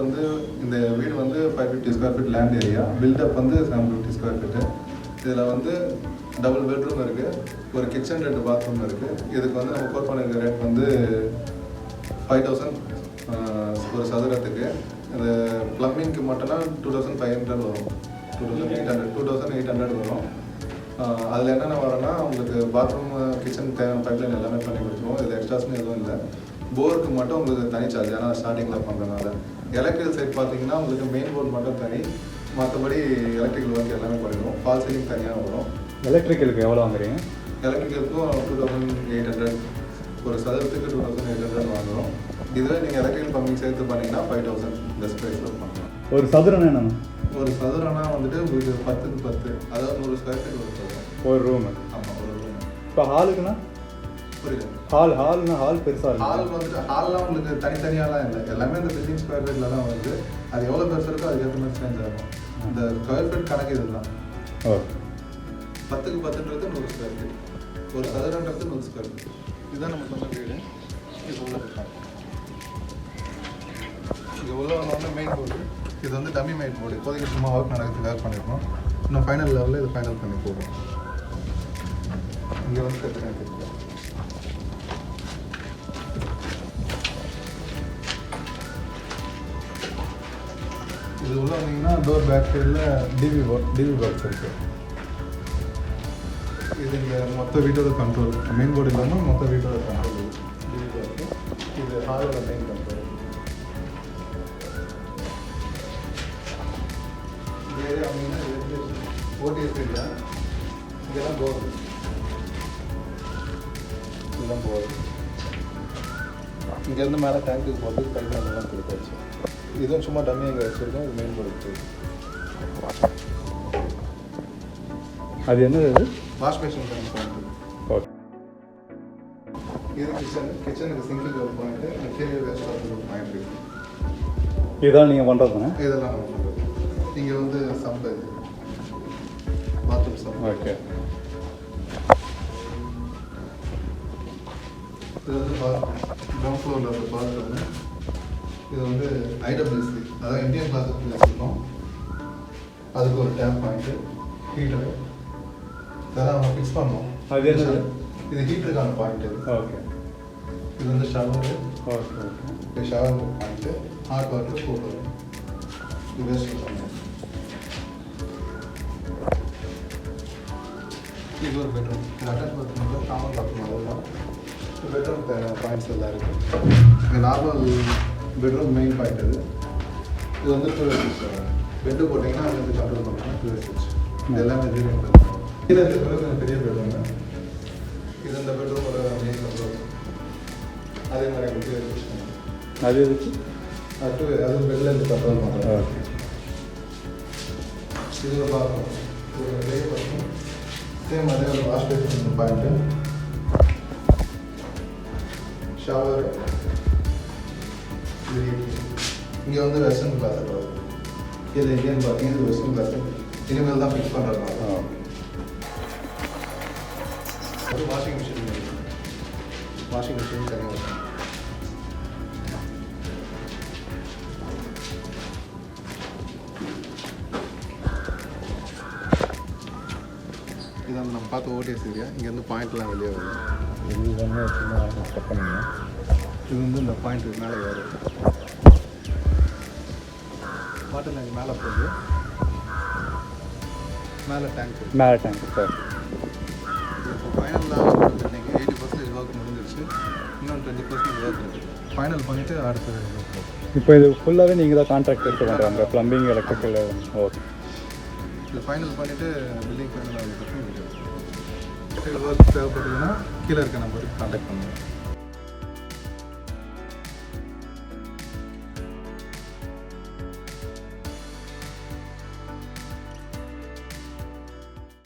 வந்து இந்த வீடு வந்து 550 square feet land area, buildup வந்து 750 ஸ்கொயர் ஃபீட்டு. இதில் வந்து டபுள் பெட்ரூம் இருக்குது, ஒரு கிச்சன் 2 பாத்ரூம் இருக்குது. இதுக்கு வந்து நம்ம கோட் பண்ணியிருக்க ரேட் வந்து 5000 ஒரு சதுரத்துக்கு. இந்த ப்ளம்பிங்க்கு மட்டும்னா 2500 வரும், 2800 வரும். அதில் என்னென்ன வரும்னா உங்களுக்கு பாத்ரூம் கிச்சன் தேவையான பைப்லைன் எல்லாமே பண்ணி கொடுத்துருவோம். இது எக்ஸ்ட்ராஸ்னு எதுவும் இல்லை. போருக்கு மட்டும் உங்களுக்கு தனி சார்ஜ், ஏன்னா ஸ்டார்டிங்கில் பண்ணுறதுனால. எலக்ட்ரிக்கல் சைட் பார்த்தீங்கன்னா உங்களுக்கு மெயின் போர்டு மட்டும் தனி, மற்றபடி எலக்ட்ரிக்கல் ஒர்க் எல்லாமே பண்ணிடுவோம். ஃபால் சீலிங் தனியாக வரும். எலக்ட்ரிக்கலுக்கு எவ்வளோ வாங்குறீங்க? எலக்ட்ரிக்கலுக்கும் 2800, ஒரு சதுரத்துக்கு 2800 வாங்குகிறோம். இதில் நீங்கள் எலக்ட்ரிக்கல் பம்பிங் சேர்த்து பண்ணிங்கன்னா 5000 பெஸ்ட் ப்ரைஸில் பண்ணலாம். ஒரு சதுரம் என்னென்ன? ஒரு சதுரம்னா வந்துட்டு உங்களுக்கு 10க்கு 10, அதாவது 100 ஸ்கொயர் ஃபீட் ஒரு சதுரம், ஒரு ரூமு. ஆமாம், ஒரு ரூமு. இப்போ ஹாலுக்குன்னா புரியல. ஹால் பெருசாக இருக்கும். ஹாலுக்கு வந்துட்டு ஹால்லாம் உங்களுக்கு தனித்தனியாலாம் இல்லை, எல்லாமே இந்த 15 ஸ்கொயர் ஃபீட்டில் தான் வருது. அது எவ்வளோ பெருசாக இருக்கோ அதுக்கேற்ற மாதிரி சேஞ்ச் ஆகும். இந்த ஸ்கொயர் ஃபீட் கணக்கு இதுதான். 10க்கு 10ன்றது 100 ஸ்கொயர் ஃபீட், ஒரு சதுரன்றது 100 ஸ்கொயர் ஃபீட். இதுதான் நம்ம சொன்ன வீடு. இது உள்ள இருக்காங்க. இது உள்ள வந்து மெயின் போர்டு. இது வந்து டம்மி மெயின் போர்டு. இப்போதைக்கு சும்மா ஒர்க் நடக்கிறதுக்காக பண்ணியிருக்கோம். இன்னும் ஃபைனல் லெவலில் இது ஃபைனல் பண்ணி போடுறோம். இங்கே வந்து கற்றுக்க இது உள்ள வந்தீங்கன்னா டோர் பேக் சைடில் டிவி பாக்ஸ் இருக்குது. இது இந்த மொத்த வீட்டோட கண்ட்ரோல், மெயின் போர்டு இல்லாமல் மொத்த வீட்டோட கண்ட்ரோல் டிவி பாக்ஸு. இது ஹாலோட மெயின் கண்ட்ரோல். இந்த ஏரியா வந்தீங்கன்னா ஓடிஎஸ் ஏரியா. இதெல்லாம் போகுது, இதெல்லாம் போகுது. இங்கேருந்து மேலே டேங்க்குக்கு போகிறது பைப்லைன்லாம் கொடுத்தாச்சு. இதுவும் சும்மா டம்மி அங்கே வச்சுருக்கோம். இது மெயின் போர்டு. அது என்னது? அது வாஷ் பேஷன் பாயிண்ட். ஓகே. இது கிச்சனுக்கு சிங்கிங் ஒரு பாயிண்ட்டு, இன்டீரியர் வேஸ்ட் ஒரு பாயிண்ட் இருக்குது. இதுதான் நீங்கள் பண்ணுறதுண்ணே? இதெல்லாம் நம்ம பண்ணுறது. இங்கே வந்து சம்பு, பாத்ரூம் சம்பு. ஓகே. இது வந்து கிரவுண்ட் ஃப்ளோரில் இருக்க பாத்ரூம். இது வந்து ஐடபிள்யூசி, அதாவது இந்தியன் கிளாஸுக்கு வச்சுருக்கோம். அதுக்கு ஒரு டேப் பாயிண்ட்டு, ஹீட்டரு, இதெல்லாம் நம்ம ஃபிக்ஸ் பண்ணோம். அது என்ன? இது ஹீட்டருக்கான பாயிண்ட்டு. ஓகே. இது வந்து ஷவரு. Okay okay. இது shower point, hot water, cool water. இது வேஸ்ட் பண்ணோம். இது ஒரு பெட்ரூம். இது அட்டாச் பாத்ரூம், காமன் பாத்ரூம். அதெல்லாம் பெட்ரூம் பாயிண்ட்ஸ் எல்லாம் இருக்குது. இங்கே நார்மல் பெட்ரூம் மெயின் பாயிண்ட். இது வந்து 2 ஸ்விட்ச். பெட்டு போட்டிங்கன்னா அது வந்து கண்ட்ரோல் பண்ணலாம். 2 ஸ்விட்ச். இது எல்லாமே ரீடிங் பண்ணுறோம். இது கொஞ்சம் பெரிய பெட்ரூம். இது இந்த பெட்ரூமோட மெயின் கண்ட்ரோல். அதே மாதிரி எங்களுக்கு ஸ்விட்ச் பண்ணுவோம். அது எதுக்கு? அது பெட்டில் இருந்து கண்ட்ரோல் பண்ணுறோம். ஓகே. இது ஒரு பாத்ரூம், ஒரு பெரிய பாத்ரூம். சேம் அதே ஒரு வாஷ் பேஷன் பாயிண்ட்டு, ஷவர். இங்கே வந்து வெஸ்டர்ன் கிளாஸ் வரும். இது இந்தியன் பார்த்தீங்கன்னா இது வெஸ்டர்ன் கிளாஸ். இனிமேல் தான் ஃபிக்ஸ் பண்ணுறாங்க. அது வாஷிங் மிஷின் தனியாக. இதான் நம்ம பார்த்து ஓடிஎஸ் ஏரியா. இங்கேருந்து பாயிண்ட்லாம் வெளியே வரும். இது வந்து ஸ்டெப் பண்ணிங்க. இது வந்து இந்த பாயிண்ட் மேலே வரும். வாட்டர் லைன் மேலே போகுது. மேலே டேங்க் சார். இப்போ ஃபைனலாக நீங்கள் 80% ஒர்க் முடிஞ்சிருச்சு. இன்னும் 20% ஒர்க் இருக்குது. ஃபைனல் பண்ணிவிட்டு அடுத்தது. இப்போ இது ஃபுல்லாகவே நீங்கள் தான் கான்ட்ராக்ட் எடுத்து பண்ணுறாங்க, ப்ளம்பிங், எலக்ட்ரிக்கல். ஓகே. இது ஃபைனல் பண்ணிவிட்டு பில்டிங் ஃபைனல் ஆகிட்டு ஒர்க் தேவைப்படுதுன்னா கீழே இருக்க நம்பருக்கு கான்டாக்ட் பண்ணுங்கள்.